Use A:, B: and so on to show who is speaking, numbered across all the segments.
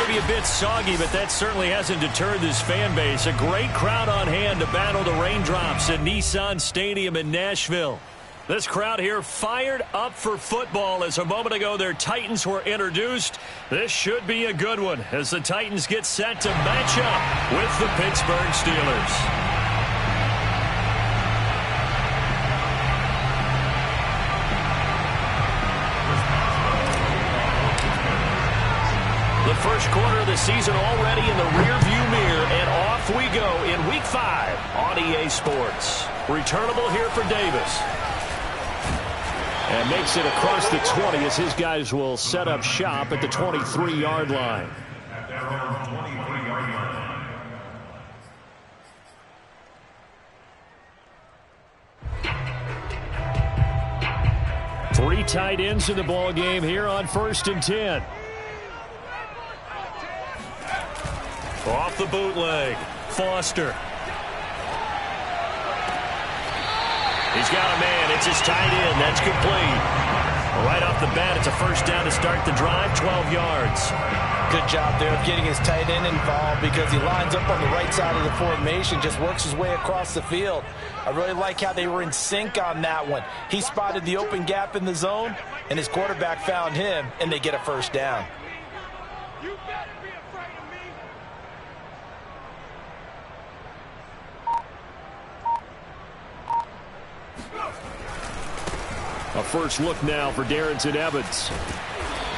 A: maybe a bit soggy, but that certainly hasn't deterred this fan base. A great crowd on hand to battle the raindrops at Nissan Stadium in Nashville. This crowd here fired up for football as a moment ago their Titans were introduced. This should be a good one as the Titans get set to match up with the Pittsburgh Steelers. The first quarter of the season already in the rearview mirror, and off we go in Week 5 on EA Sports. Returnable here for Davis. And makes it across the 20 as his guys will set up shop at the 23-yard line. Three tight ends in the ball game here on 1st and 10. Off the bootleg, Foster. He's got a man. It's his tight end. That's complete. Right off the bat, it's a first down to start the drive, 12 yards.
B: Good job there of getting his tight end involved because he lines up on the right side of the formation, just works his way across the field. I really like how they were in sync on that one. He spotted the open gap in the zone, and his quarterback found him, and they get a first down. You better be afraid of me.
A: A first look now for Darrington Evans.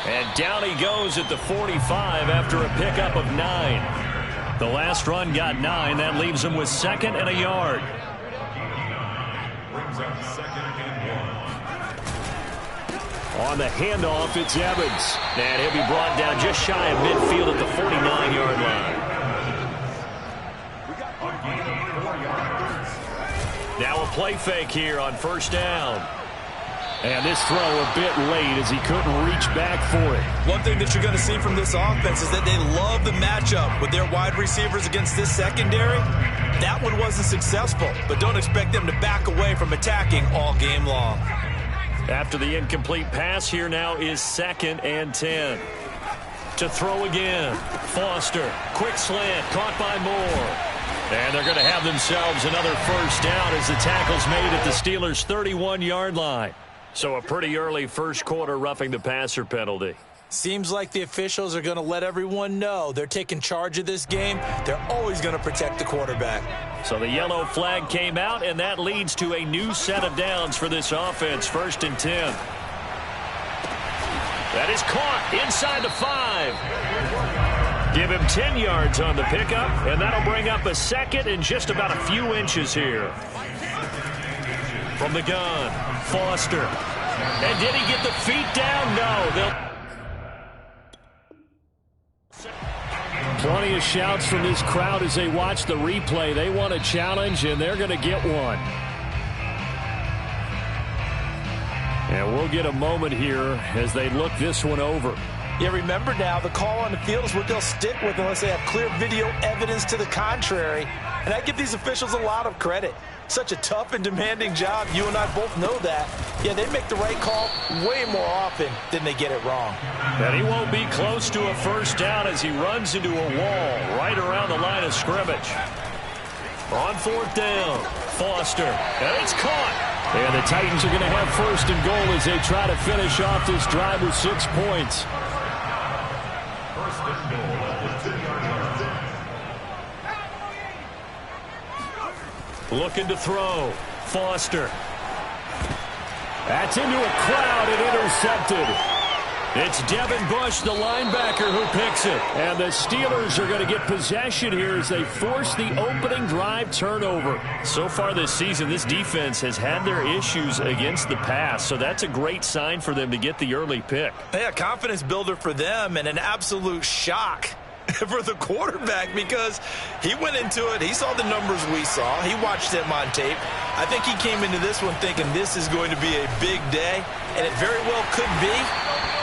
A: And down he goes at the 45 after a pickup of 9. The last run got 9. That leaves him with 2nd and a yard. Brings up 2nd and 1. On the handoff, it's Evans. And he'll be brought down just shy of midfield at the 49-yard line. Now a play fake here on first down. And this throw a bit late as he couldn't reach back for it.
B: One thing that you're going to see from this offense is that they love the matchup with their wide receivers against this secondary. That one wasn't successful, but don't expect them to back away from attacking all game long.
A: After the incomplete pass, here now is 2nd and 10. To throw again, Foster. Quick slant, caught by Moore. And they're going to have themselves another first down as the tackle's made at the Steelers' 31-yard line. So a pretty early first quarter roughing the passer penalty.
B: Seems like the officials are going to let everyone know they're taking charge of this game. They're always going to protect the quarterback.
A: So the yellow flag came out, and that leads to a new set of downs for this offense. 1st and 10. That is caught inside the 5. Give him 10 yards on the pickup, and that'll bring up a 2nd and just about a few inches here. From the gun, Foster. And did he get the feet down? No. Plenty of shouts from this crowd as they watch the replay. They want a challenge, and they're going to get one. And we'll get a moment here as they look this one over.
B: Yeah, remember now, the call on the field is what they'll stick with unless they have clear video evidence to the contrary. And I give these officials a lot of credit. Such a tough and demanding job. You and I both know that. Yeah, they make the right call way more often than they get it wrong.
A: And he won't be close to a first down as he runs into a wall right around the line of scrimmage. On 4th down, Foster. And it's caught. And the Titans are going to have 1st and goal as they try to finish off this drive with 6 points. Looking to throw. Foster. That's into a crowd and intercepted. It's Devin Bush, the linebacker, who picks it. And the Steelers are going to get possession here as they force the opening drive turnover. So far this season, this defense has had their issues against the pass, so that's a great sign for them to get the early pick.
B: Yeah, confidence builder for them and an absolute shock for the quarterback because he went into it. He saw the numbers we saw. He watched them on tape. I think he came into this one thinking this is going to be a big day, and it very well could be.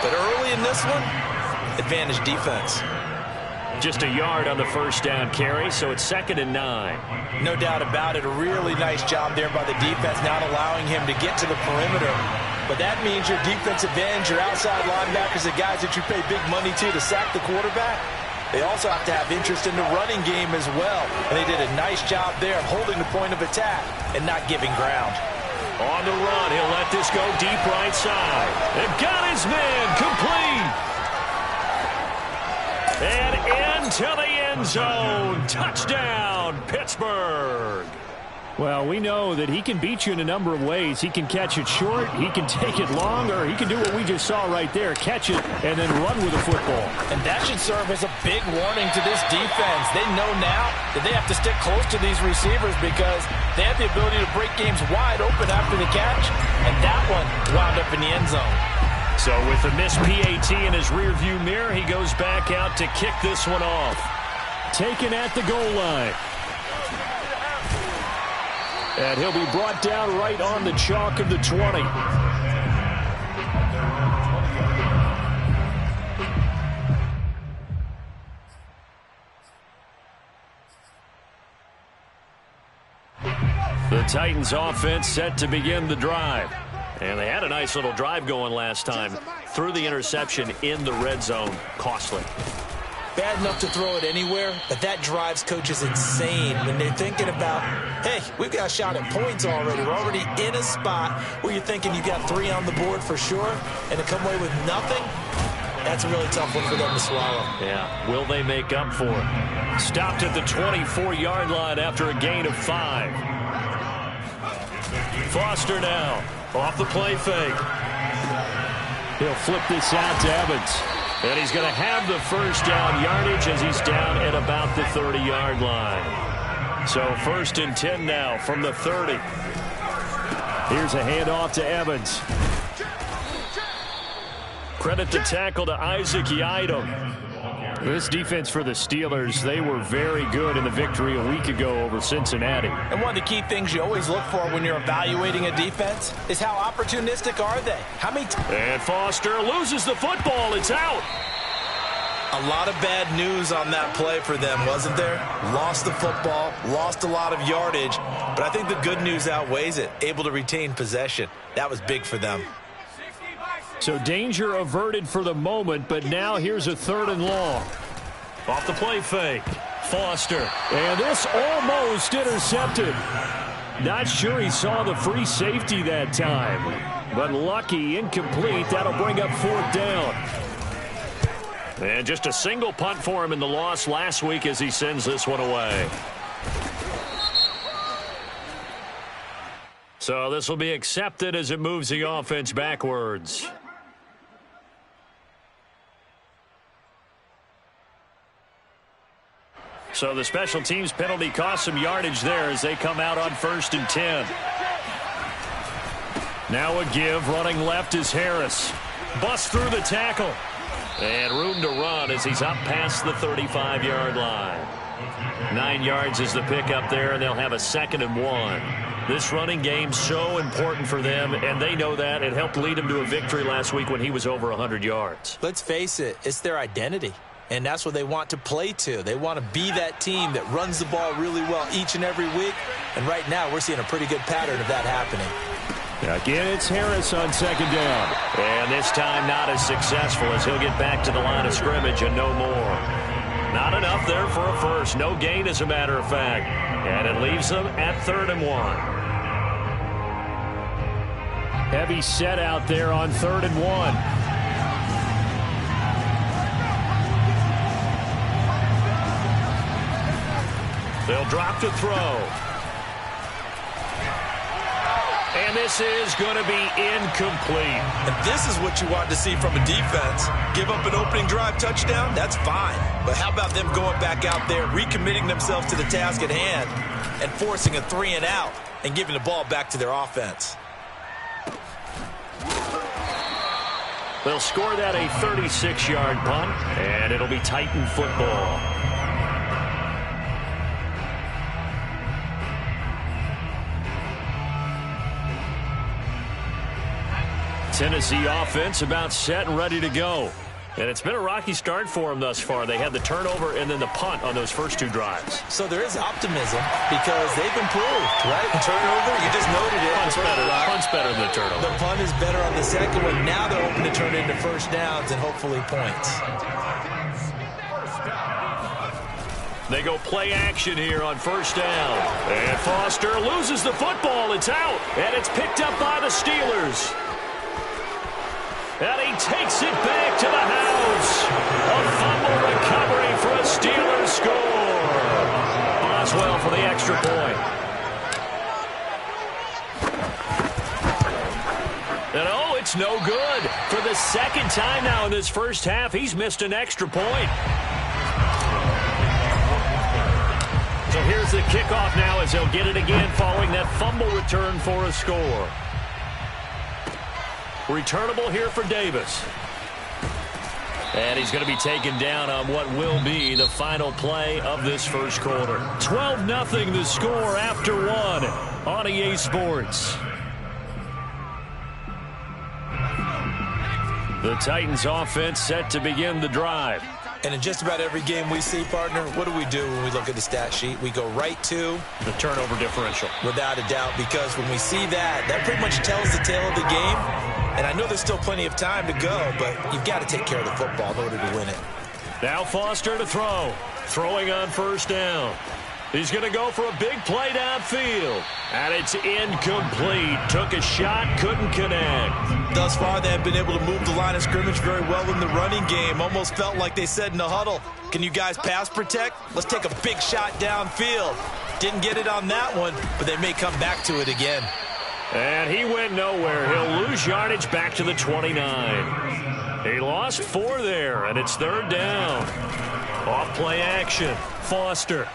B: But early in this one, advantage defense.
A: Just a yard on the first down carry, so it's 2nd and 9.
B: No doubt about it. A really nice job there by the defense, not allowing him to get to the perimeter. But that means your defensive ends, your outside linebackers, the guys that you pay big money to sack the quarterback, They also have to have interest in the running game as well. And they did a nice job there of holding the point of attack and not giving ground.
A: On the run, he'll let this go deep right side. They've got his man complete. And into the end zone. Touchdown, Pittsburgh.
C: Well, we know that he can beat you in a number of ways. He can catch it short, he can take it long, or he can do what we just saw right there, catch it and then run with the football.
B: And that should serve as a big warning to this defense. They know now that they have to stick close to these receivers because they have the ability to break games wide open after the catch, and that one wound up in the end zone.
A: So with the missed PAT in his rearview mirror, he goes back out to kick this one off.
C: Taken at the goal line. And he'll be brought down right on the chalk of the 20.
A: The Titans offense set to begin the drive. And they had a nice little drive going last time. Threw the interception in the red zone. Costly.
B: Bad enough to throw it anywhere, but that drives coaches insane when they're thinking about, hey, we've got a shot at points already. We're already in a spot where you're thinking you got 3 on the board for sure, and to come away with nothing, that's a really tough one for them to swallow.
A: Yeah, will they make up for it? Stopped at the 24-yard line after a gain of 5. Foster now, off the play fake.
C: He'll flip this out to Evans.
A: And he's going to have the first down yardage as he's down at about the 30-yard line. So 1st and 10 now from the 30.
C: Here's a handoff to Evans.
A: Credit the tackle to Isaac Yiadom.
C: This defense for the Steelers, they were very good in the victory a week ago over Cincinnati.
B: And one of the key things you always look for when you're evaluating a defense is how opportunistic are they? How many
A: And Foster loses the football. It's out.
B: A lot of bad news on that play for them, wasn't there? Lost the football, lost a lot of yardage, but I think the good news outweighs it. Able to retain possession. That was big for them.
C: So danger averted for the moment, but now here's a 3rd and long.
A: Off the play fake. Foster.
C: And this almost intercepted. Not sure he saw the free safety that time. But lucky, incomplete. That'll bring up 4th down.
A: And just a single punt for him in the loss last week as he sends this one away. So this will be accepted as it moves the offense backwards. So the special teams penalty cost some yardage there as they come out on 1st and 10. Now a give. Running left is Harris. Busts through the tackle. And room to run as he's up past the 35-yard line. 9 yards is the pickup there, and they'll have a 2nd and 1. This running game so important for them, and they know that. It helped lead them to a victory last week when he was over 100 yards.
B: Let's face it, it's their identity. And that's what they want to play to. They want to be that team that runs the ball really well each and every week. And right now, we're seeing a pretty good pattern of that happening.
C: Again, it's Harris on 2nd down.
A: And this time not as successful as he'll get back to the line of scrimmage and no more. Not enough there for a first. No gain, as a matter of fact. And it leaves them at 3rd and 1.
C: Heavy set out there on 3rd and 1.
A: They'll drop to throw. And this is going to be incomplete.
B: And this is what you want to see from a defense. Give up an opening drive touchdown, that's fine. But how about them going back out there, recommitting themselves to the task at hand, and forcing a 3 and out, and giving the ball back to their offense.
A: They'll score that a 36-yard punt, and it'll be Titan football. Tennessee offense about set and ready to go. And it's been a rocky start for them thus far. They had the turnover and then the punt on those first 2 drives.
B: So there is optimism because they've improved, right? Turnover, you just noted it.
A: Punt's better than the turnover.
B: The punt is better on the second one. Now they're hoping to turn it into first downs and hopefully points.
A: They go play action here on first down. And Foster loses the football. It's out. And it's picked up by the Steelers. And he takes it back to the house. A fumble recovery for a Steelers score. Boswell for the extra point. And oh, it's no good. For the second time now in this first half, he's missed an extra point. So here's the kickoff now as they'll get it again following that fumble return for a score. Returnable here for Davis. And he's going to be taken down on what will be the final play of this first quarter. 12-0 the score after one on EA Sports. The Titans offense set to begin the drive.
B: And in just about every game we see, partner, what do we do when we look at the stat sheet? We go right to
A: the turnover differential.
B: Without a doubt, because when we see that, that pretty much tells the tale of the game. And I know there's still plenty of time to go, but you've got to take care of the football in order to win it.
A: Now Foster to throw. Throwing on first down. He's going to go for a big play downfield. And it's incomplete. Took a shot, couldn't connect.
B: Thus far, they have been able to move the line of scrimmage very well in the running game. Almost felt like they said in the huddle, can you guys pass protect? Let's take a big shot downfield. Didn't get it on that one, but they may come back to it again.
A: And he went nowhere. He'll lose yardage back to the 29. He lost 4 there, and it's third down. Off play action. Foster.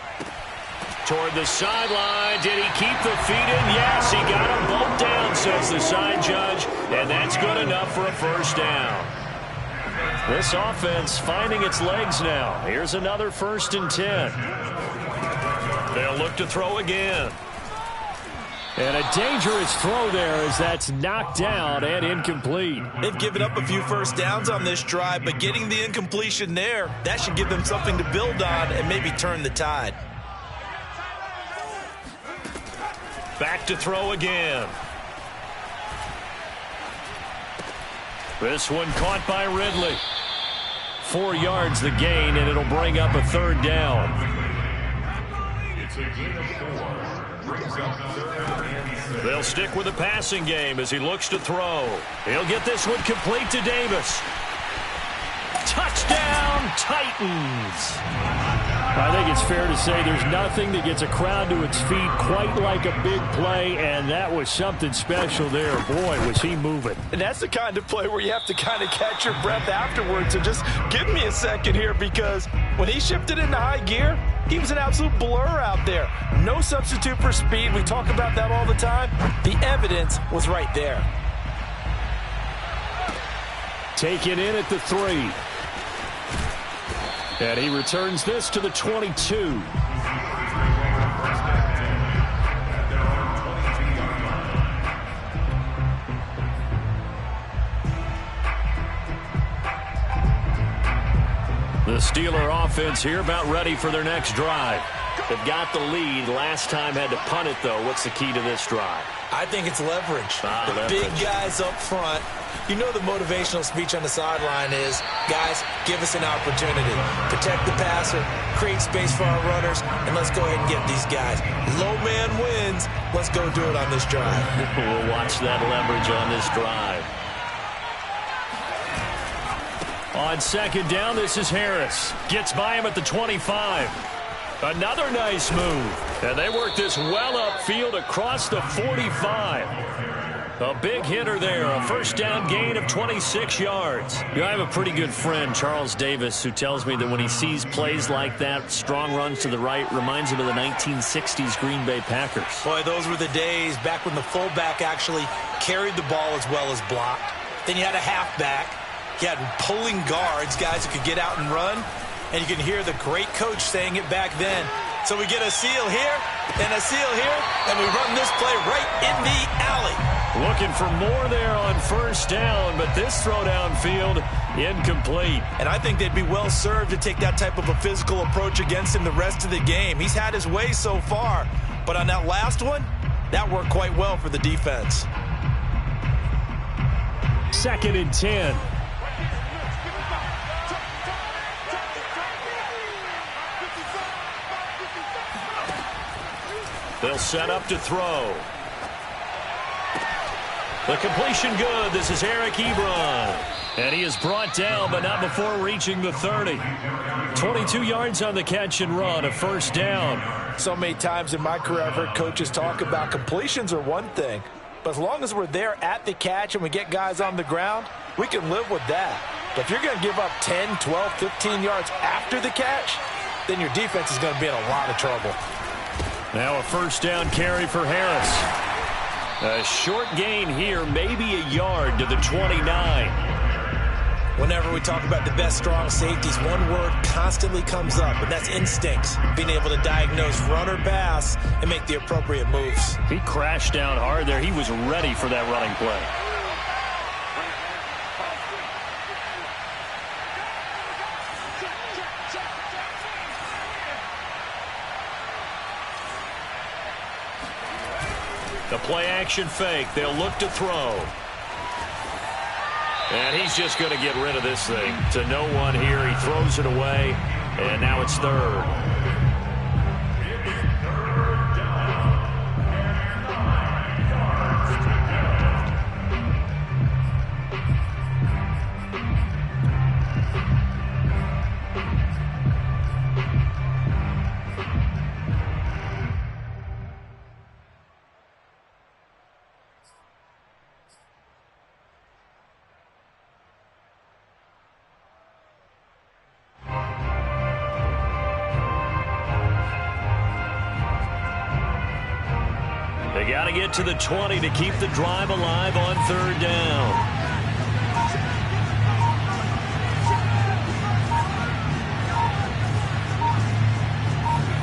A: Toward the sideline. Did he keep the feet in? Yes, he got them both down, says the side judge. And that's good enough for a first down. This offense finding its legs now. Here's another 1st and 10. They'll look to throw again. And a dangerous throw there as that's knocked down and incomplete.
B: They've given up a few first downs on this drive, but getting the incompletion there, that should give them something to build on and maybe turn the tide.
A: Back to throw again. This one caught by Ridley. 4 yards the gain, and it'll bring up a third down.
D: It's a gain of 4. Brings up third and 6.
A: They'll stick with the passing game as he looks to throw. He'll get this one complete to Davis. Touchdown, Titans.
C: I think it's fair to say there's nothing that gets a crowd to its feet quite like a big play, and that was something special there. Boy, was he moving.
B: And that's the kind of play where you have to kind of catch your breath afterwards. So just give me a second here, because when he shifted into high gear, he was an absolute blur out there. No substitute for speed. We talk about that all the time. The evidence was right there.
C: Taken in at the 3. And he returns this to the 22.
A: The Steeler offense here about ready for their next drive. They've got the lead. Last time had to punt it, though. What's the key to this drive?
B: I think it's leverage. The
A: leverage.
B: Big guys up front. You know the motivational speech on the sideline is, guys, give us an opportunity. Protect the passer, create space for our runners, and let's go ahead and get these guys. Low man wins. Let's go do it on this drive.
A: We'll watch that leverage on this drive. On second down, this is Harris. Gets by him at the 25. Another nice move. And they work this well upfield across the 45. A big hitter there. A first down gain of 26 yards. I have a pretty good friend, Charles Davis, who tells me that when he sees plays like that, strong runs to the right, reminds him of the 1960s Green Bay Packers.
B: Boy, those were the days back when the fullback actually carried the ball as well as blocked. Then you had a halfback. You had pulling guards, guys who could get out and run. And you can hear the great coach saying it back then. So we get a seal here and a seal here, and we run this play right in the alley.
A: Looking for more there on first down, but this throw downfield incomplete.
B: And I think they'd be well served to take that type of a physical approach against him the rest of the game. He's had his way so far, but on that last one, that worked quite well for the defense.
C: 2nd and 10.
A: They'll set up to throw. The completion good. This is Eric Ebron. And he is brought down, but not before reaching the 30. 22 yards on the catch and run, a first down.
B: So many times in my career I've heard coaches talk about completions are one thing, but as long as we're there at the catch and we get guys on the ground, we can live with that. But if you're going to give up 10, 12, 15 yards after the catch, then your defense is going to be in a lot of trouble.
A: Now a first down carry for Harris. A short gain here, maybe a yard to the 29.
B: Whenever we talk about the best strong safeties, one word constantly comes up, and that's instincts. Being able to diagnose run or pass and make the appropriate moves.
A: He crashed down hard there. He was ready for that running play. The play-action fake. They'll look to throw. And he's just going to get rid of this thing. To no one here. He throws it away. And now it's third. They got to get to the 20 to keep the drive alive on third down.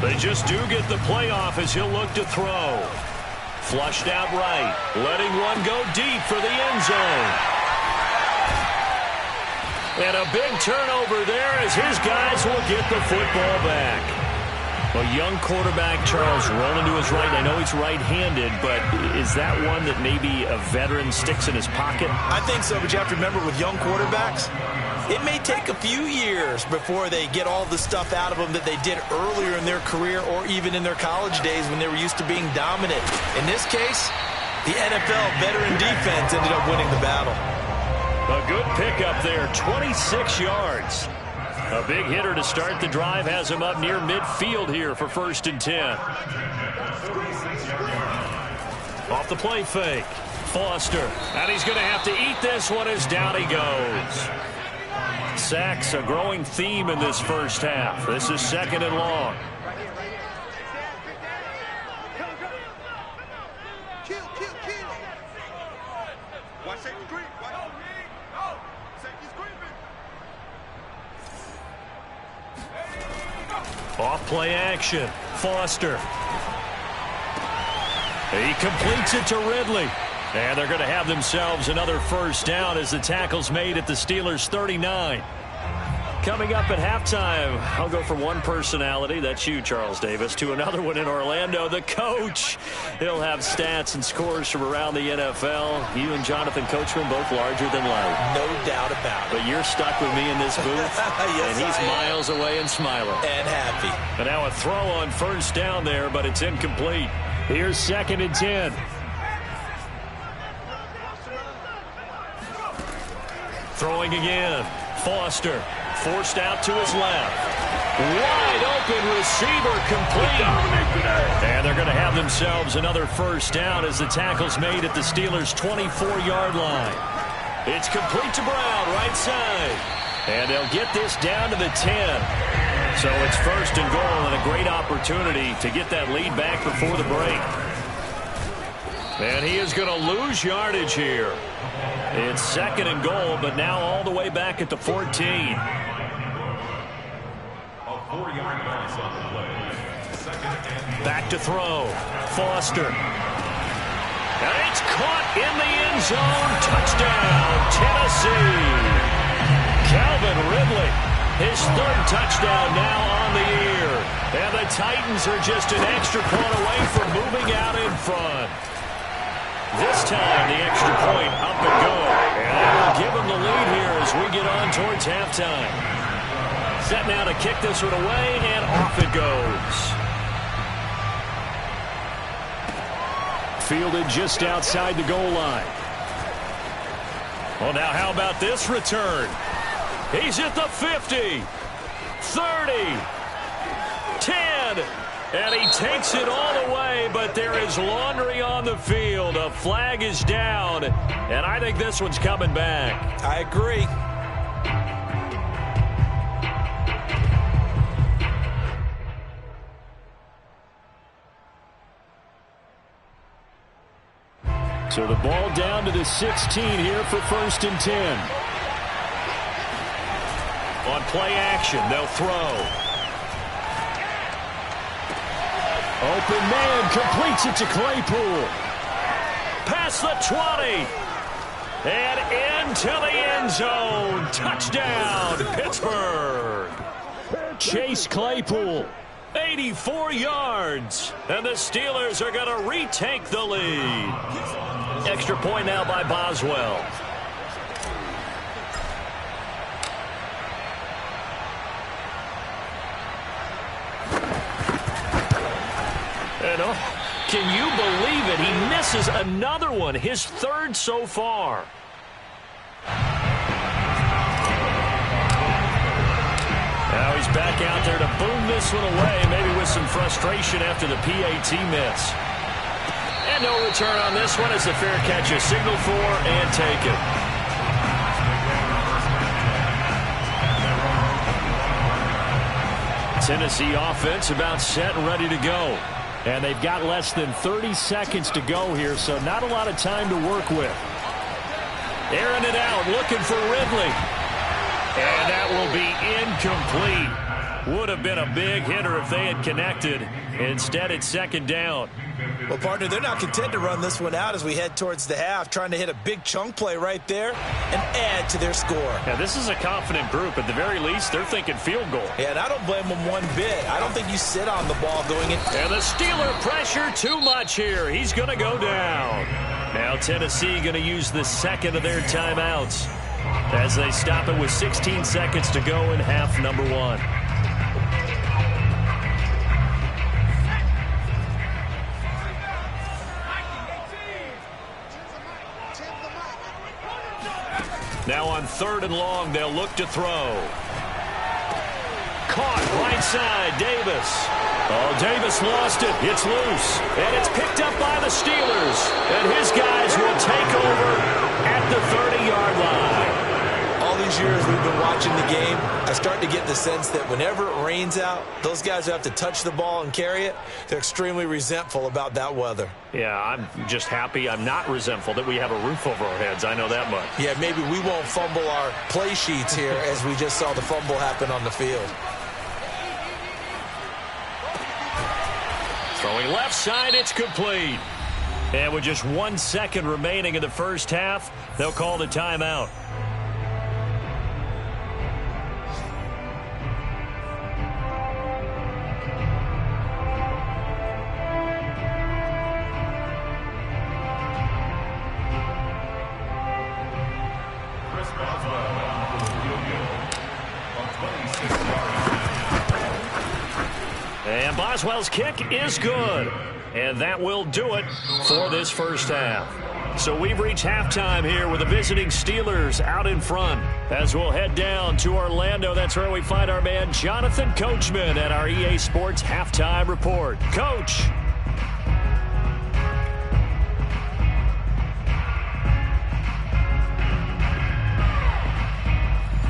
A: They just do get the playoff as he'll look to throw. Flushed out right, letting one go deep for the end zone. And a big turnover there as his guys will get the football back. A young quarterback, Charles, rolling to his right. I know he's right-handed, but is that one that maybe a veteran sticks in his pocket?
B: I think so, but you have to remember with young quarterbacks, it may take a few years before they get all the stuff out of them that they did earlier in their career or even in their college days when they were used to being dominant. In this case, the NFL veteran defense ended up winning the battle.
A: A good pickup there, 26 yards. A big hitter to start the drive has him up near midfield here for 1st and 10. Off the play fake. Foster. And he's going to have to eat this one as down he goes. Sacks, a growing theme in this first half. This is 2nd and long. Off play action. Foster. He completes it to Ridley. And they're going to have themselves another first down as the tackle's made at the Steelers' 39. Coming up at halftime, I'll go from one personality, that's you, Charles Davis, to another one in Orlando, the coach. He'll have stats and scores from around the NFL. You and Jonathan Coachman both larger than life.
B: No doubt about it.
A: But you're stuck with me in this booth,
B: yes,
A: and he's miles away and smiling.
B: And happy.
A: And now a throw on first down there, but it's incomplete. Here's 2nd and 10. Throwing again. Foster. Forced out to his left. Wide open receiver complete. And they're going to have themselves another first down as the tackle's made at the Steelers' 24-yard line. It's complete to Brown, right side. And they'll get this down to the 10. So it's 1st and goal and a great opportunity to get that lead back before the break. And he is going to lose yardage here. It's 2nd and goal, but now all the way back at the 14. Back to throw. Foster. And it's caught in the end zone. Touchdown, Tennessee. Calvin Ridley, his 3rd touchdown now on the year. And the Titans are just an extra point away from moving out in front. This time, the extra point up and go. And that will give them the lead here as we get on towards halftime. Set now to kick this one away, and off it goes.
C: fielded just outside the goal line.
A: Well, now how about this return? He's at the 50, 30, 10, and he takes it all the way, but there is laundry on the field. A flag is down, and I think this one's coming back.
B: I agree.
C: So the ball down to the 16 here for 1st and 10.
A: On play action, they'll throw.
C: Open man completes it to Claypool.
A: Past the 20. And into the end zone. Touchdown, Pittsburgh.
C: Chase Claypool.
A: 84 yards. And the Steelers are going to retake the lead. Extra point now by Boswell. And can you believe it? He misses another one, his 3rd so far. Now he's back out there to boom this one away, maybe with some frustration after the PAT miss. And no return on this one as the fair catch is signaled for and taken.
C: Tennessee offense about set and ready to go. And they've got less than 30 seconds to go here, so not a lot of time to work with.
A: Airing it out, looking for Ridley. And that will be incomplete. Would have been a big hitter if they had connected. Instead, it's 2nd down.
B: Well, partner, they're not content to run this one out as we head towards the half, trying to hit a big chunk play right there and add to their score.
A: Yeah, this is a confident group. At the very least, they're thinking field goal.
B: Yeah, and I don't blame them one bit. I don't think you sit on the ball going in.
A: And the Steeler pressure too much here. He's going to go down. Now Tennessee going to use the 2nd of their timeouts as they stop it with 16 seconds to go in half number 1. Now on 3rd and long, they'll look to throw. Caught right side, Davis. Oh, Davis lost it. It's loose. And it's picked up by the Steelers. And his guys will take over at the 30-yard line.
B: All these years we've been watching the game, I start to get the sense that whenever it rains out, those guys who have to touch the ball and carry it, they're extremely resentful about that weather.
A: Yeah, I'm just happy I'm not resentful that we have a roof over our heads. I know that much.
B: Yeah, maybe we won't fumble our play sheets here as we just saw the fumble happen on the field.
A: Throwing left side, it's complete. And with just 1 second remaining in the first half, they'll call the timeout. And Boswell's kick is good. And that will do it for this first half. So we've reached halftime here with the visiting Steelers out in front. As we'll head down to Orlando, that's where we find our man Jonathan Coachman at our EA Sports Halftime Report. Coach.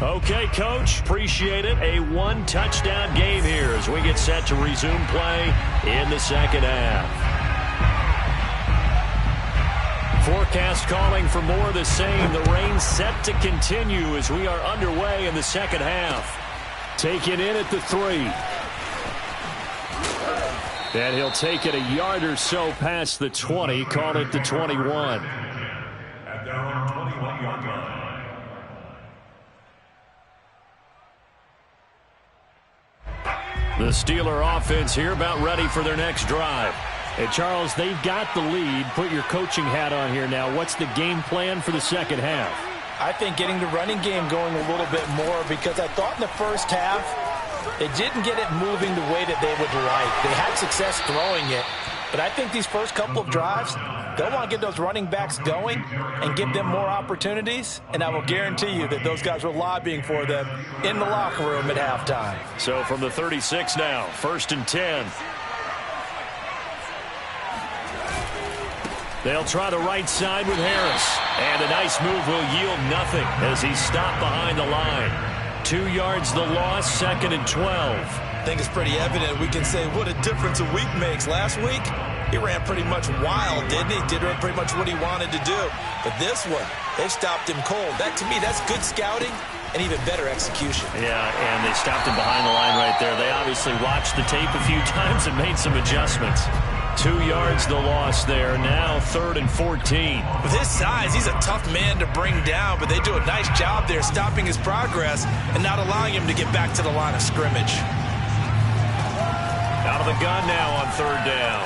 A: Okay, Coach, appreciate it. A 1-touchdown game here as we get set to resume play in the second half. Forecast calling for more of the same. The rain set to continue as we are underway in the second half.
C: Taken in at the 3. And he'll take it a yard or so past the 20, call it the 21.
D: At their own 21-yard line.
C: The Steeler offense here about ready for their next drive. Hey, Charles, they've got the lead. Put your coaching hat on here now. What's the game plan for the second half?
B: I think getting the running game going a little bit more because I thought in the first half they didn't get it moving the way that they would like. They had success throwing it, but I think these first couple of drives, They'll want to get those running backs going and give them more opportunities, and I will guarantee you that those guys were lobbying for them in the locker room at halftime.
C: So from the 36 now, 1st and 10. They'll try the right side with Harris. And a nice move will yield nothing as he's stopped behind the line. 2 yards the loss, 2nd and 12.
B: I think it's pretty evident we can say what a difference a week makes. Last week, he ran pretty much wild, didn't he? Did pretty much what he wanted to do. But this one, they stopped him cold. That, to me, that's good scouting and even better execution.
C: Yeah, and they stopped him behind the line right there. They obviously watched the tape a few times and made some adjustments. 2 yards the loss there. Now 3rd and 14.
B: With his size, he's a tough man to bring down, but they do a nice job there stopping his progress and not allowing him to get back to the line of scrimmage.
C: Out of the gun now on 3rd down.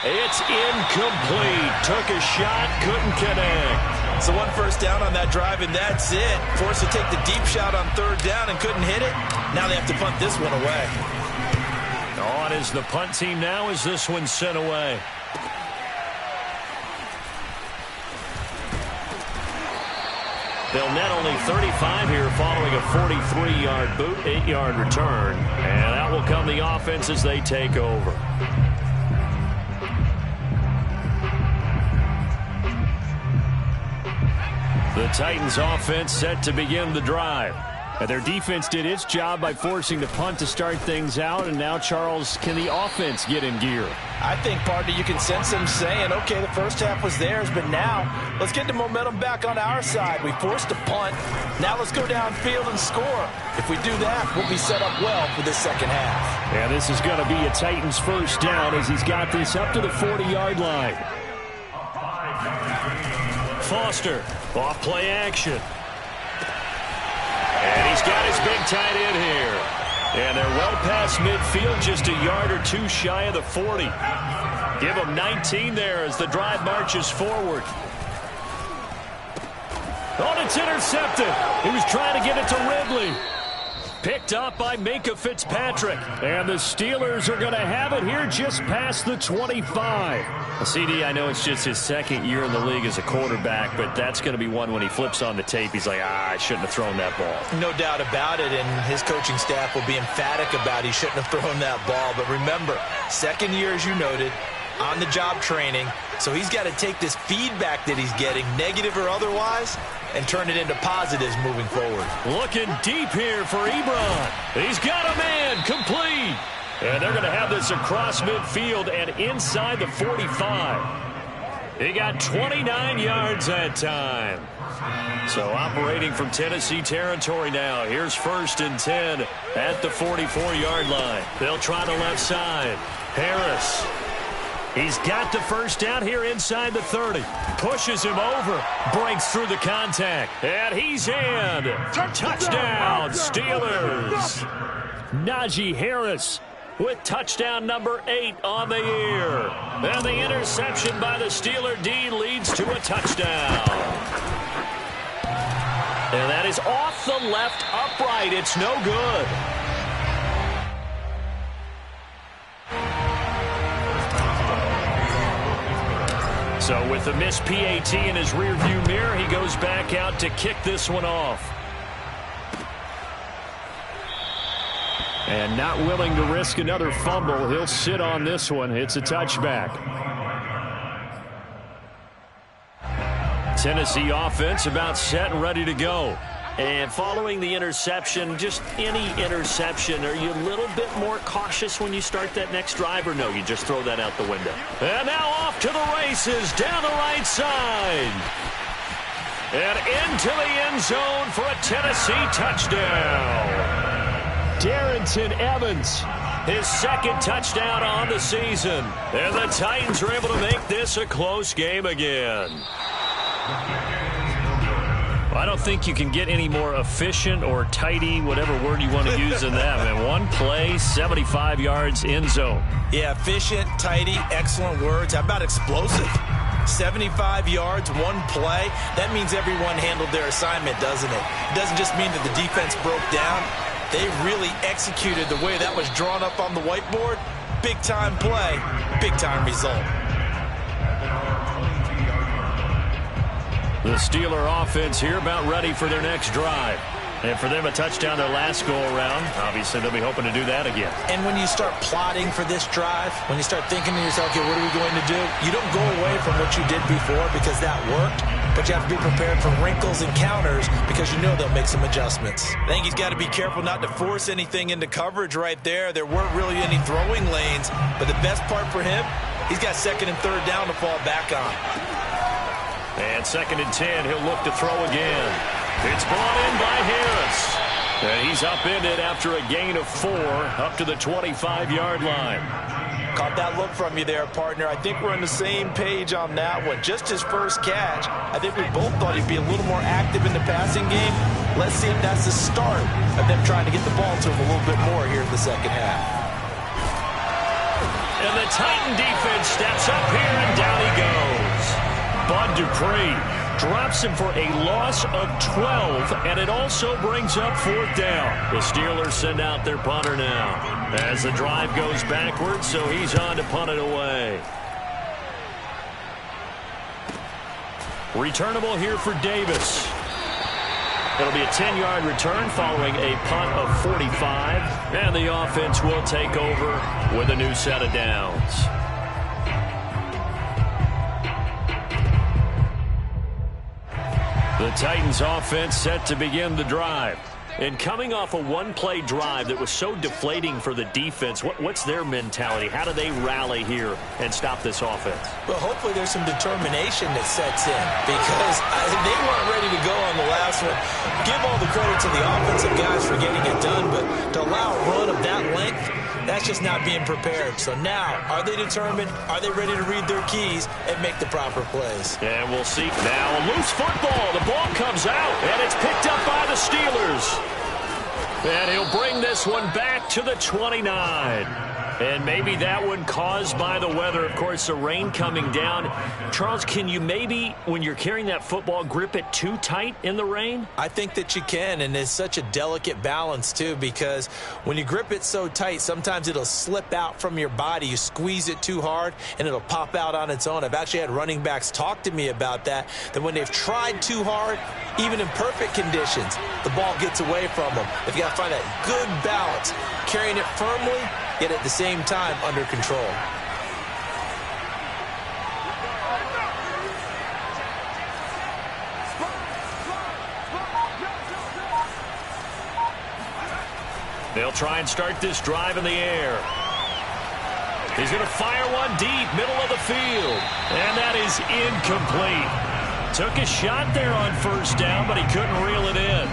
C: It's incomplete. Took a shot, couldn't connect.
B: So 1 first down on that drive, and that's it. Forced to take the deep shot on 3rd down and couldn't hit it. Now they have to punt this one away.
C: On is the punt team now as this one's sent away. They'll net only 35 here following a 43-yard boot, 8-yard return. And out will come the offense as they take over. The Titans offense set to begin the drive. And their defense did its job by forcing the punt to start things out. And now, Charles, can the offense get in gear?
B: I think, partner, you can sense them saying, okay, the first half was theirs, but now let's get the momentum back on our side. We forced a punt. Now let's go downfield and score. If we do that, we'll be set up well for this second half.
C: And this is going to be a Titans first down as he's got this up to the 40-yard line. Foster, off play action. And he's got his big tight end here. And they're well past midfield, just a yard or two shy of the 40. Give him 19 there as the drive marches forward. Oh, it's intercepted. He was trying to get it to Ridley. Picked up by Minka Fitzpatrick. And the Steelers are going to have it here just past the 25. CD, I know it's just his 2nd year in the league as a quarterback, but that's going to be one when he flips on the tape. He's like, I shouldn't have thrown that ball.
B: No doubt about it, and his coaching staff will be emphatic about he shouldn't have thrown that ball. But remember, 2nd year, as you noted, on-the-job training. So he's got to take this feedback that he's getting, negative or otherwise, and turn it into positives moving forward.
C: Looking deep here for Ebron. He's got a man, complete. And they're going to have this across midfield and inside the 45. He got 29 yards that time. So operating from Tennessee territory now. Here's 1st and 10 at the 44-yard line. They'll try the left side. Harris. He's got the first down here inside the 30. Pushes him over. Breaks through the contact. And he's in. Touchdown, Steelers. Najee Harris with touchdown number 8 on the year. And the interception by the Steeler D leads to a touchdown. And that is off the left upright. It's no good. So with the missed PAT in his rearview mirror, he goes back out to kick this one off. And not willing to risk another fumble, he'll sit on this one. It's a touchback. Tennessee offense about set and ready to go. And following the interception, just any interception, are you a little bit more cautious when you start that next drive, or no, you just throw that out the window? And now off to the races, down the right side. And into the end zone for a Tennessee touchdown. Darrington Evans, his 2nd touchdown on the season. And the Titans are able to make this a close game again. I don't think you can get any more efficient or tidy, whatever word you want to use in that. Man, one play, 75 yards, end zone.
B: Yeah, efficient, tidy, excellent words. How about explosive? 75 yards, one play. That means everyone handled their assignment, doesn't it? It doesn't just mean that the defense broke down. They really executed the way that was drawn up on the whiteboard. Big-time play, big-time result.
D: at our 22-yard line.
A: The Steeler offense here about ready for their next drive. And for them, a touchdown their last go-around. Obviously, they'll be hoping to do that again.
B: And when you start plotting for this drive, when you start thinking to yourself, okay, what are we going to do? You don't go away from what you did before because that worked, but you have to be prepared for wrinkles and counters because you know they'll make some adjustments. I think he's got to be careful not to force anything into coverage right there. There weren't really any throwing lanes, but the best part for him, he's got second and third down to fall back on.
A: And 2nd and 10, he'll look to throw again. It's brought in by Harris. And he's upended after a gain of 4 up to the 25-yard line.
B: Caught that look from you there, partner. I think we're on the same page on that one. Just his first catch. I think we both thought he'd be a little more active in the passing game. Let's see if that's the start of them trying to get the ball to him a little bit more here in the second half.
A: And the Titan defense steps up here, and down he goes. Bud Dupree drops him for a loss of 12, and it also brings up 4th down. The Steelers send out their punter now as the drive goes backwards, so he's on to punt it away. Returnable here for Davis. It'll be a 10-yard return following a punt of 45, and the offense will take over with a new set of downs. The Titans offense set to begin the drive. And coming off a one-play drive that was so deflating for the defense, what's their mentality? How do they rally here and stop this offense?
B: Well, hopefully there's some determination that sets in because they weren't ready to go on the last one. Give all the credit to the offensive guys for getting it done, but to allow a run of that length, that's just not being prepared. So now, are they determined? Are they ready to read their keys and make the proper plays?
A: And we'll see. Now a loose football. The ball comes out, and it's picked up by the Steelers. And he'll bring this one back to the 29. And maybe that one caused by the weather. Of course, the rain coming down. Charles, can you maybe, when you're carrying that football, grip it too tight in the rain?
B: I think that you can, and it's such a delicate balance, too, because when you grip it so tight, sometimes it'll slip out from your body. You squeeze it too hard, and it'll pop out on its own. I've actually had running backs talk to me about that when they've tried too hard, even in perfect conditions, the ball gets away from them. They've got to find that good balance, carrying it firmly, yet at the same time under control.
A: They'll try and start this drive in the air. He's going to fire one deep, middle of the field. And that is incomplete. Took a shot there on first down, but he couldn't reel it in.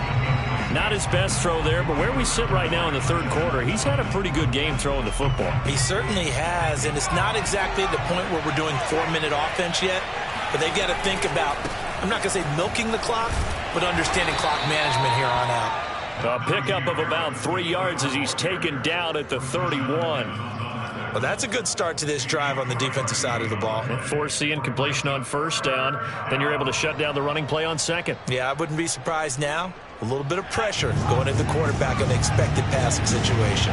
A: Not his best throw there, but where we sit right now in the third quarter, he's had a pretty good game throwing the football.
B: He certainly has, and it's not exactly the point where we're doing 4-minute offense yet, but they've got to think about, I'm not going to say milking the clock, but understanding clock management here on out.
A: A pickup of about 3 yards as he's taken down at the 31.
B: Well, that's a good start to this drive on the defensive side of the ball.
A: Force the incompletion on first down, then you're able to shut down the running play on second.
B: Yeah, I wouldn't be surprised now. A little bit of pressure going at the quarterback in an expected passing situation.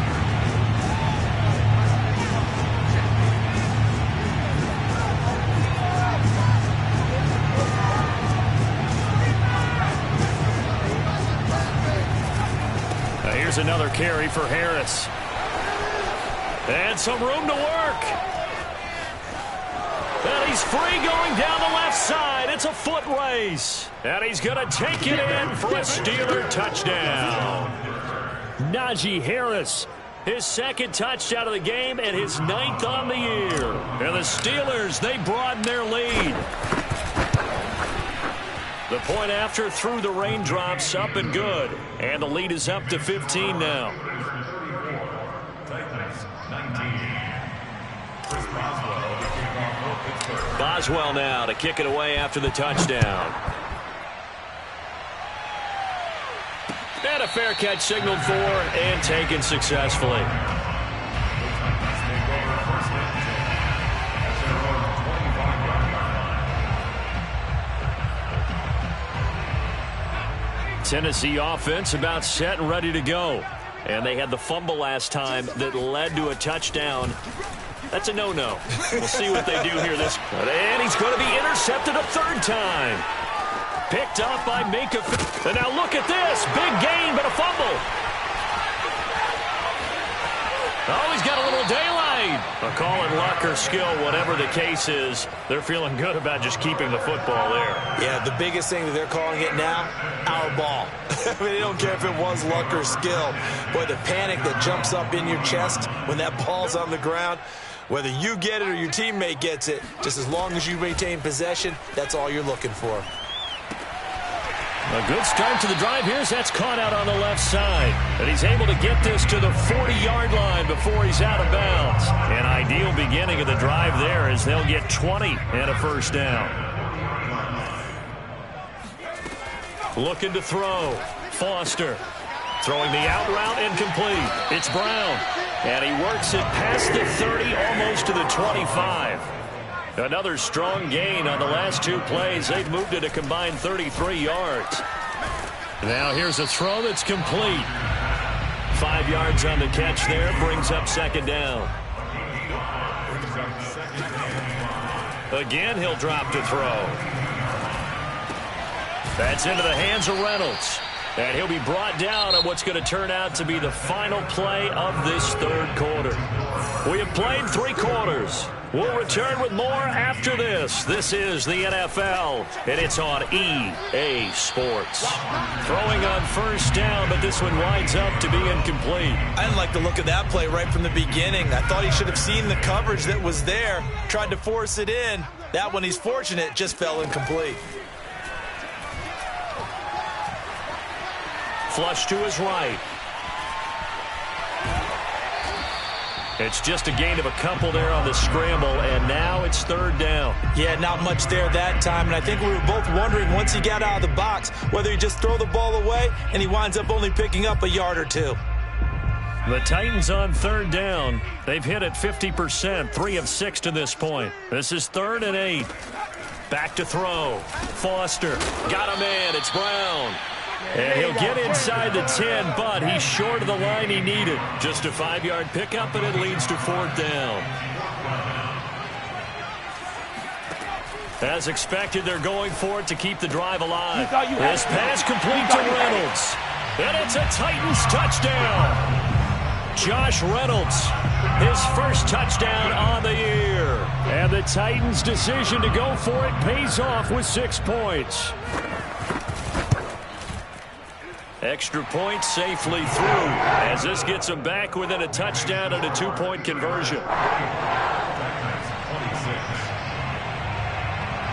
A: Now here's another carry for Harris. And some room to work. And he's free going down the left side. It's a foot race. And he's going to take it in for a Steeler touchdown. Najee Harris, his second touchdown of the game and his 9th on the year. And the Steelers, they broaden their lead. The point after through the raindrops, up and good. And the lead is up to 15 now. Boswell now to kick it away after the touchdown. And a fair catch signaled for and taken successfully. Tennessee offense about set and ready to go. And they had the fumble last time that led to a touchdown. That's a no-no. We'll see what they do here. And he's going to be intercepted a third time. Picked up by Minka. And now look at this. Big gain, but a fumble. Oh, he's got a little daylight. A call it luck or skill, whatever the case is. They're feeling good about just keeping the football there.
B: Yeah, the biggest thing that they're calling it now, our ball. I mean, they don't care if it was luck or skill. Boy, the panic that jumps up in your chest when that ball's on the ground, whether you get it or your teammate gets it, just as long as you maintain possession, that's all you're looking for.
A: A good start to the drive here as that's caught out on the left side. And he's able to get this to the 40-yard line before he's out of bounds. An ideal beginning of the drive there as they'll get 20 and a first down. Looking to throw. Foster throwing the out route incomplete. It's Brown. And he works it past the 30, almost to the 25. Another strong gain on the last two plays. They've moved it a combined 33 yards. Now here's a throw that's complete. 5 yards on the catch there. Brings up second down. Again, he'll drop to throw. That's into the hands of Reynolds. And he'll be brought down on what's going to turn out to be the final play of this third quarter. We have played 3 quarters. We'll return with more after this. This is the NFL, and it's on EA Sports. Throwing on first down, but this one winds up to be incomplete.
B: I didn't like the look of that play right from the beginning. I thought he should have seen the coverage that was there, tried to force it in. That one, he's fortunate, just fell incomplete.
A: Flush to his right. It's just a gain of a couple there on the scramble, and now it's third down.
B: Yeah, not much there that time, and I think we were both wondering once he got out of the box whether he just throw the ball away, and he winds up only picking up a yard or two.
A: The Titans on third down. They've hit it 50%, 3 of 6 to this point. This is 3rd and 8. Back to throw. Foster got a man. It's Brown. And he'll get inside the 10, but he's short of the line he needed. Just a 5-yard pickup, and it leads to 4th down. As expected, they're going for it to keep the drive alive. This pass complete to Reynolds. And it's a Titans touchdown. Josh Reynolds, his first touchdown on the year. And the Titans' decision to go for it pays off with 6 points. Extra point safely through as this gets them back within a touchdown and a 2-point conversion.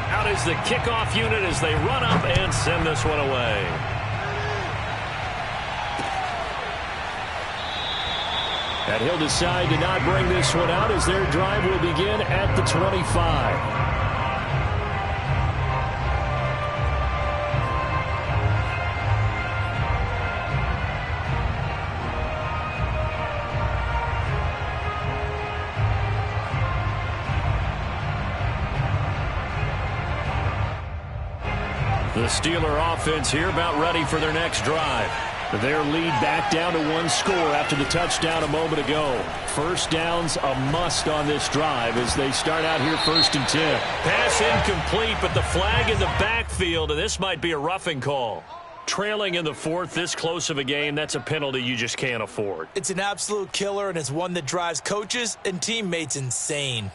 A: Out is the kickoff unit as they run up and send this one away. And he'll decide to not bring this one out as their drive will begin at the 25. The Steeler offense here about ready for their next drive. Their lead back down to 1 score after the touchdown a moment ago. First down's a must on this drive as they start out here 1st and 10. Pass incomplete, but the flag in the backfield, and this might be a roughing call. Trailing in the 4th, this close of a game, that's a penalty you just can't afford.
B: It's an absolute killer, and it's one that drives coaches and teammates insane.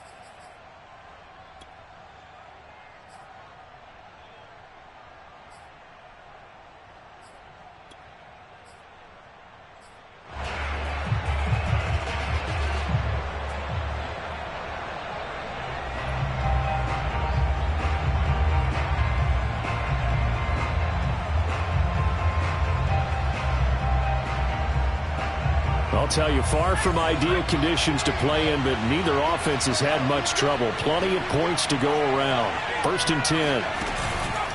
A: I'll tell you, far from ideal conditions to play in, but neither offense has had much trouble. Plenty of points to go around. 1st and 10.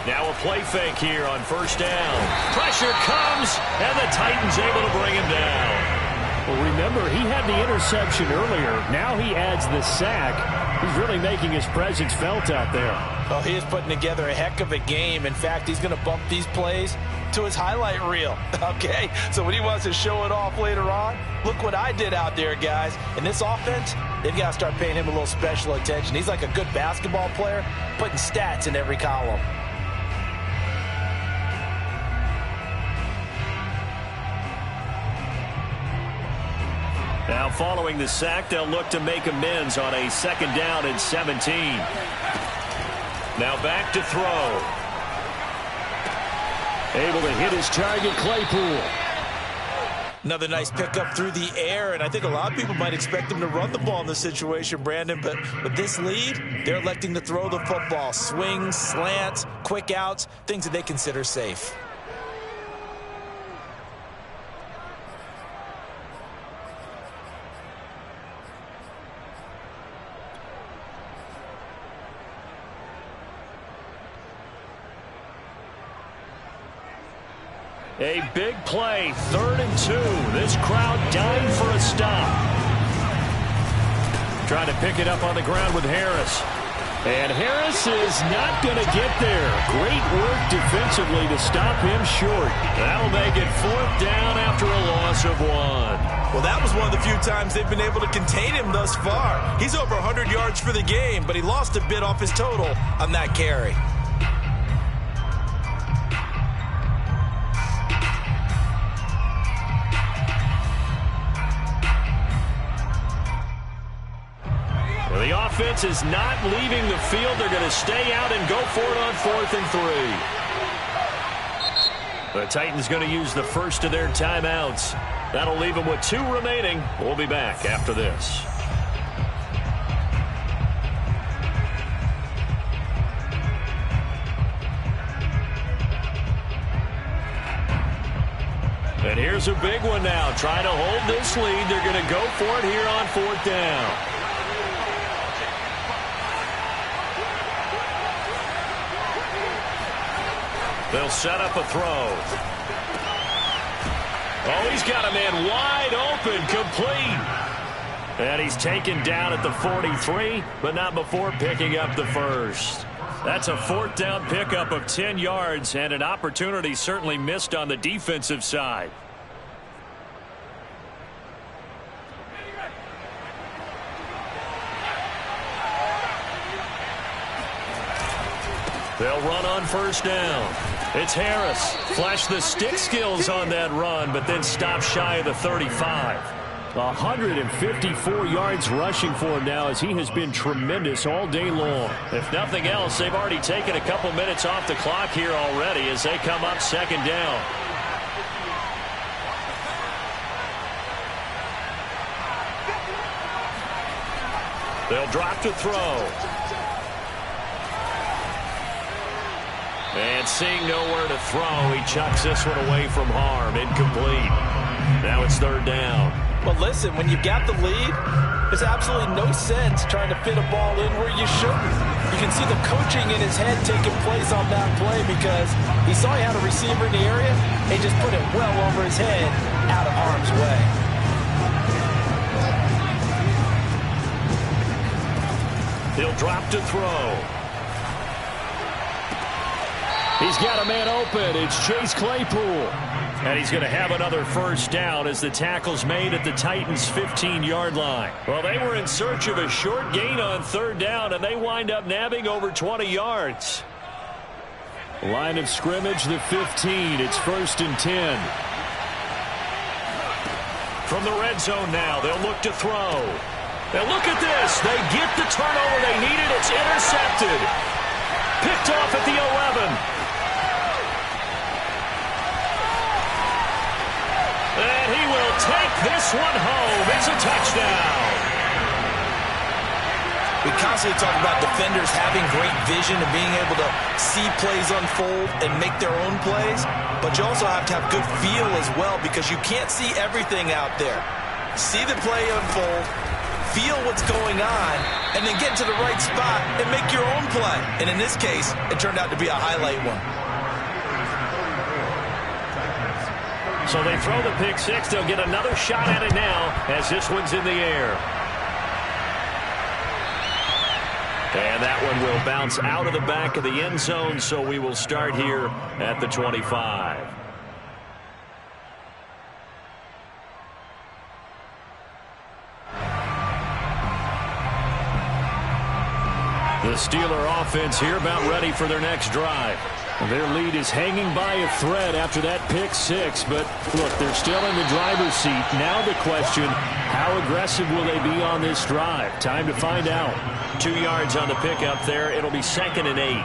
A: Now a play fake here on first down. Pressure comes, and the Titans able to bring him down. Well, remember, he had the interception earlier. Now he adds the sack. He's really making his presence felt out there.
B: Oh, he is putting together a heck of a game. In fact, he's going to bump these plays to his highlight reel, okay? So when he wants to show it off later on, look what I did out there, guys. And this offense, they've got to start paying him a little special attention. He's like a good basketball player, putting stats in every column.
A: Now following the sack, they'll look to make amends on a 2nd down and 17. Now back to throw. Able to hit his target, Claypool.
B: Another nice pickup through the air, and I think a lot of people might expect him to run the ball in this situation, Brandon, but with this lead, they're electing to throw the football. Swings, slants, quick outs, things that they consider safe.
A: A big play, 3rd and 2. This crowd dying for a stop. Trying to pick it up on the ground with Harris. And Harris is not going to get there. Great work defensively to stop him short. That'll make it 4th down after a loss of 1.
B: Well, that was one of the few times they've been able to contain him thus far. He's over 100 yards for the game, but he lost a bit off his total on that carry.
A: The offense is not leaving the field. They're going to stay out and go for it on 4th and 3. The Titans going to use the first of their timeouts. That'll leave them with 2 remaining. We'll be back after this. And here's a big one now. Trying to hold this lead. They're going to go for it here on 4th down. They'll set up a throw. Oh, he's got a man wide open, complete. And he's taken down at the 43, but not before picking up the first. That's a 4th down pickup of 10 yards and an opportunity certainly missed on the defensive side. They'll run on 1st down. It's Harris. Flashed the stick skills on that run, but then stopped shy of the 35. 154 yards rushing for him now as he has been tremendous all day long. If nothing else, they've already taken a couple minutes off the clock here already as they come up 2nd down. They'll drop to throw. And seeing nowhere to throw, he chucks this one away from harm. Incomplete. Now it's 3rd down.
B: But listen, when you've got the lead, there's absolutely no sense trying to fit a ball in where you shouldn't. You can see the coaching in his head taking place on that play because he saw he had a receiver in the area. He just put it well over his head out of harm's way.
A: He'll drop to throw. He's got a man open. It's Chase Claypool. And he's going to have another 1st down as the tackle's made at the Titans' 15-yard line. Well, they were in search of a short gain on 3rd down, and they wind up nabbing over 20 yards. Line of scrimmage, the 15. It's 1st and 10. From the red zone now, they'll look to throw. Now look at this. They get the turnover they needed. It's intercepted. Picked off at the 11. And he will take this one home. It's a touchdown.
B: We constantly talk about defenders having great vision and being able to see plays unfold and make their own plays. But you also have to have good feel as well because you can't see everything out there. See the play unfold, feel what's going on, and then get to the right spot and make your own play. And in this case, it turned out to be a highlight one.
A: So they throw the pick 6. They'll get another shot at it now as this one's in the air. And that one will bounce out of the back of the end zone, so we will start here at the 25. The Steeler offense here about ready for their next drive. Their lead is hanging by a thread after that pick six, but look, they're still in the driver's seat. Now the question, how aggressive will they be on this drive? Time to find out. 2 yards on the pickup there. It'll be 2nd and 8.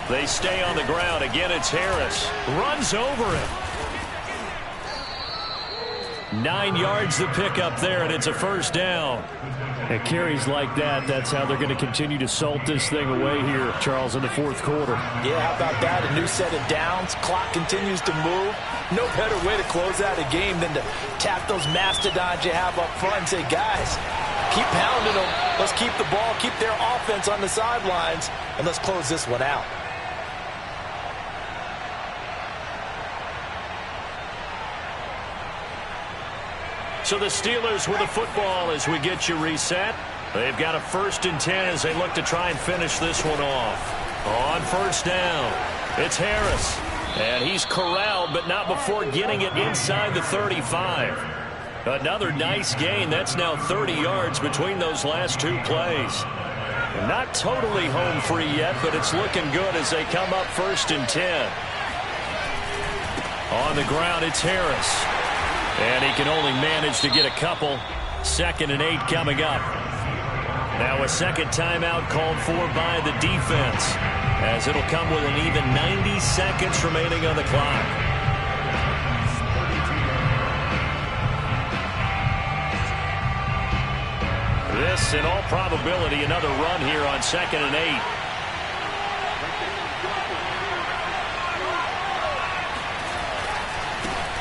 A: They stay on the ground. Again, it's Harris. Runs over him. 9 yards the pickup there, and it's a first down. And carries like that, that's how they're going to continue to salt this thing away here, Charles, in the fourth quarter.
B: Yeah, how about that? A new set of downs. Clock continues to move. No better way to close out a game than to tap those mastodons you have up front and say, guys, keep pounding them. Let's keep the ball, keep their offense on the sidelines, and let's close this one out.
A: So the Steelers with the football as we get you reset. They've got a 1st and 10 as they look to try and finish this one off. On first down, it's Harris. And he's corralled, but not before getting it inside the 35. Another nice gain. That's now 30 yards between those last 2 plays. Not totally home free yet, but it's looking good as they come up 1st and 10. On the ground, it's Harris. And he can only manage to get a couple. 2nd and 8 coming up. Now a second timeout called for by the defense, as it'll come with an even 90 seconds remaining on the clock. This, in all probability, another run here on 2nd and 8.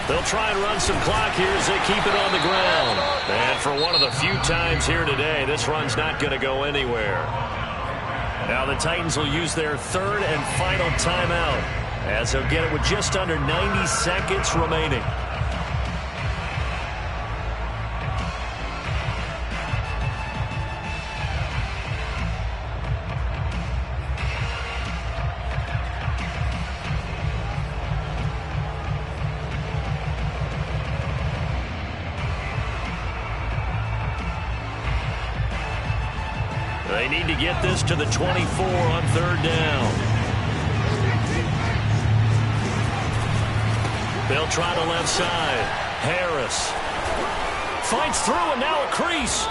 A: They'll try and run some clock here as they keep it on the ground. And for one of the few times here today, this run's not going to go anywhere. Now the Titans will use their 3rd and final timeout, as they'll get it with just under 90 seconds remaining. They need to get this to the 24 on 3rd down. They'll try the left side. Harris fights through, and now a crease.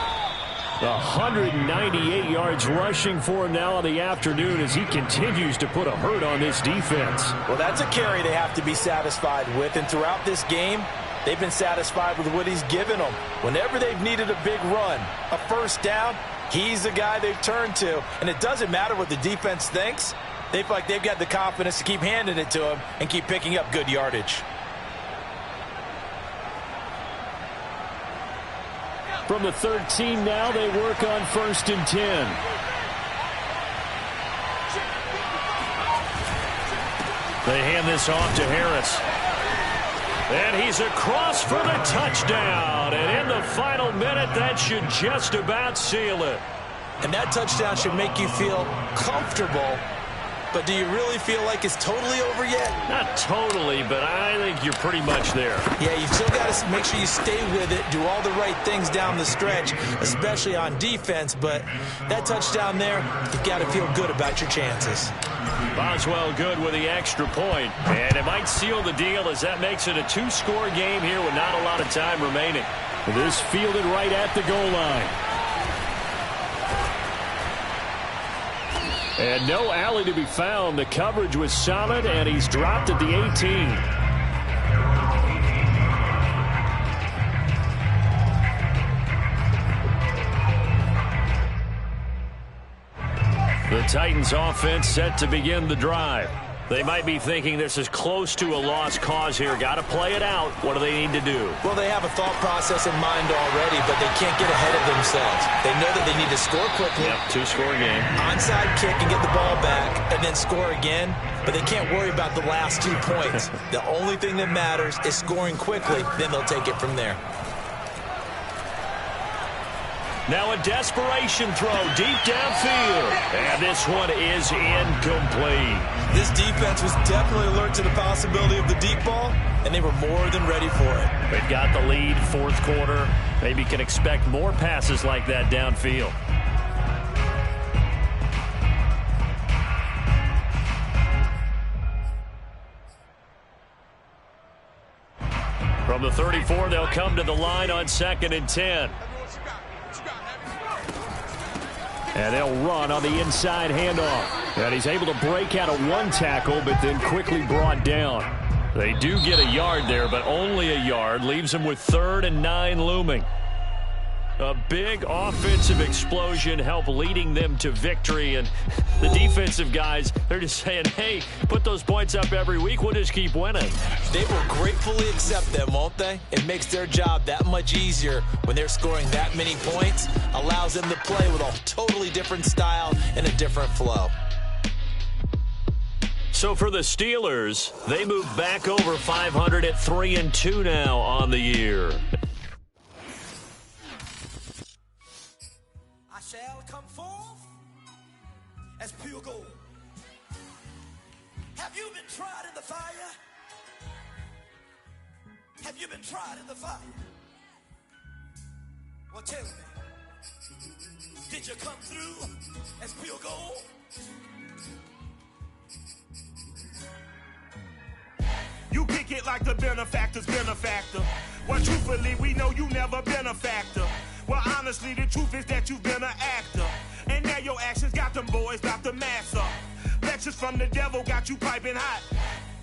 A: 198 yards rushing for him now in the afternoon as he continues to put a hurt on this defense.
B: Well, that's a carry they have to be satisfied with, and throughout this game, they've been satisfied with what he's given them. Whenever they've needed a big run, a first down, he's the guy they've turned to. And it doesn't matter what the defense thinks. They feel like they've got the confidence to keep handing it to him and keep picking up good yardage.
A: From the 13 now, they work on 1st and 10. They hand this off to Harris. And he's across for the touchdown. And in the final minute, that should just about seal it.
B: And that touchdown should make you feel comfortable. But do you really feel like it's totally over yet?
A: Not totally, but I think you're pretty much there.
B: Yeah, you've still got to make sure you stay with it, do all the right things down the stretch, especially on defense. But that touchdown there, you've got to feel good about your chances.
A: Boswell good with the extra point. And it might seal the deal as that makes it a 2-score game here with not a lot of time remaining. This fielded right at the goal line. And no alley to be found. The coverage was solid, and he's dropped at the 18. The Titans offense set to begin the drive. They might be thinking this is close to a lost cause here. Got to play it out. What do they need to do?
B: Well, they have a thought process in mind already, but they can't get ahead of themselves. They know that they need to score quickly.
A: Yep, two-score game.
B: Onside kick and get the ball back, and then score again. But they can't worry about the last 2 points. The only thing that matters is scoring quickly. Then they'll take it from there.
A: Now a desperation throw deep downfield. And this one is incomplete.
B: This defense was definitely alert to the possibility of the deep ball, and they were more than ready for it.
A: They've got the lead, fourth quarter. Maybe can expect more passes like that downfield. From the 34, they'll come to the line on 2nd and 10. And they'll run on the inside handoff. And he's able to break out of one tackle, but then quickly brought down. They do get a yard there, but only a yard. Leaves them with 3rd and 9 looming. A big offensive explosion helped leading them to victory. And the defensive guys, they're just saying, hey, put those points up every week. We'll just keep winning.
B: They will gratefully accept them, won't they? It makes their job that much easier when they're scoring that many points. Allows them to play with a totally different style and a different flow.
A: So for the Steelers, they move back over 500 at 3-2 now on the year.
E: Shall come forth as pure gold. Have you been tried in the fire? Have you been tried in the fire? Well, tell me, did you come through as pure gold?
F: You kick it like the benefactor's benefactor. Well, truthfully, we know you never been a factor. Well, honestly, the truth is that you've been an actor. And now your actions got them boys about to mass up. Lectures from the devil got you piping hot.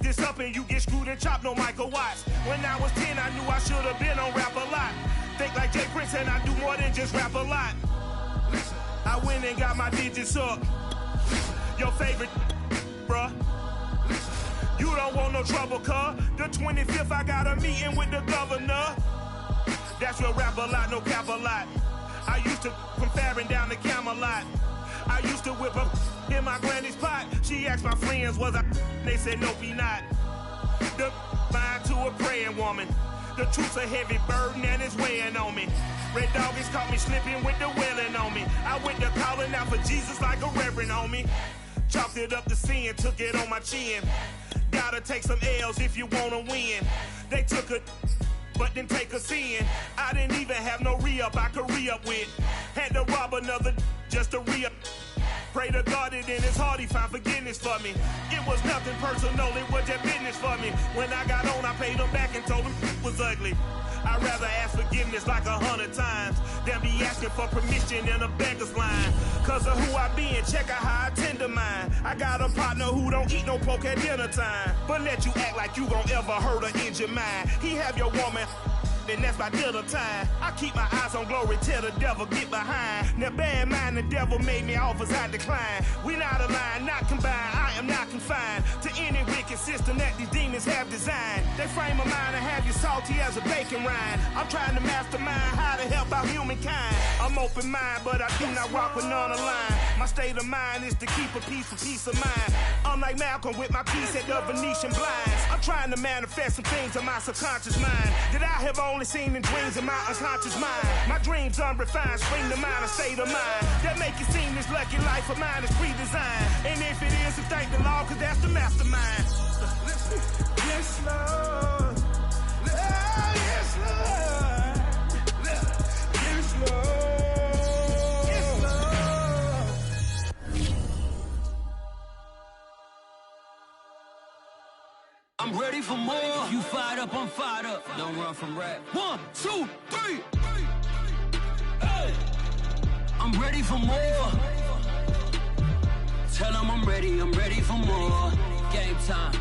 F: This up and you get screwed and chopped, no Michael Watts. When I was 10, I knew I should have been on rap a lot. Think like Jay Prince and I do more than just rap a lot. I went and got my digits up. Your favorite, bruh. You don't want no trouble, cuz. The 25th, I got a meeting with the governor. That's real rap a lot, no cap a lot. I used to from Farron down to Camelot. I used to whip up in my granny's pot. She asked my friends, was I? They said, nope, he not. The mind to a praying woman. The truth's a heavy burden and it's weighing on me. Red doggies caught me slipping with the wailing on me. I went to calling out for Jesus like a reverend on me. Chalked it up to sin, took it on my chin. Gotta take some L's if you wanna win. They took a but didn't take a sin. I didn't even have no re-up I could re-up with. Had to rob another just to re-up. Pray to God it in his heart he found forgiveness for me. It was nothing personal, it was just business for me. When I got on, I paid him back and told him it was ugly. I'd rather ask forgiveness like 100 times than be asking for permission in a beggar's line. Cause of who I be and check out how I tend to mine. I got a partner who don't eat no pork at dinner time, but let you act like you gon' ever hurt or injure mine. He have your woman, and that's my dinner time. I keep my eyes on glory till the devil get behind. Now bear in mind the devil made me offers I decline. We not aligned, not combined, I am not confined to any wicked system that these demons have designed. They frame a mind and have you salty as a bacon rind. I'm trying to mastermind how to help out humankind. I'm open mind, but I do not rock with none aligned. My state of mind is to keep a peace of mind. I'm like Malcolm with my piece at the Venetian blinds. I'm trying to manifest some things in my subconscious mind that I have only seen in dreams in my unconscious mind. My dreams unrefined, spring to mind, a state of mind that make it seem this lucky life of mine is pre-designed. And if it is, then thank the Lord, cause that's the mastermind. Yes, Lord. Yes, Lord. Yes, Lord.
G: I'm ready for more. If you fired up, I'm fired up. Don't run from rap. 1, 2, 3. Hey. I'm ready for more. Tell them I'm ready for more. Game time.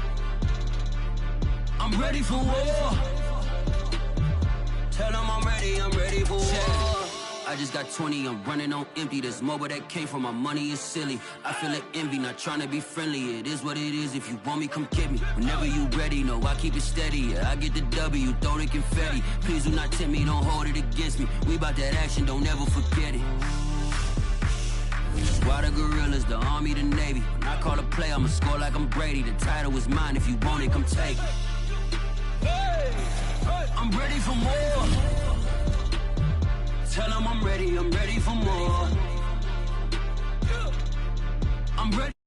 G: I'm ready for war. Tell them I'm ready for war. I just got 20, I'm running on empty. There's more where that came from, my money is silly. I feel like envy, not trying to be friendly. It is what it is, if you want me, come get me. Whenever you ready, no, I keep it steady. Yeah, I get the W, throw the confetti. Please do not tempt me, don't hold it against me. We bout that action, don't ever forget it. Squad of gorillas, the army, the navy. When I call a play, I'ma score like I'm Brady. The title is mine, if you want it, come take it. I'm ready for more. Tell them I'm ready for more. I'm ready.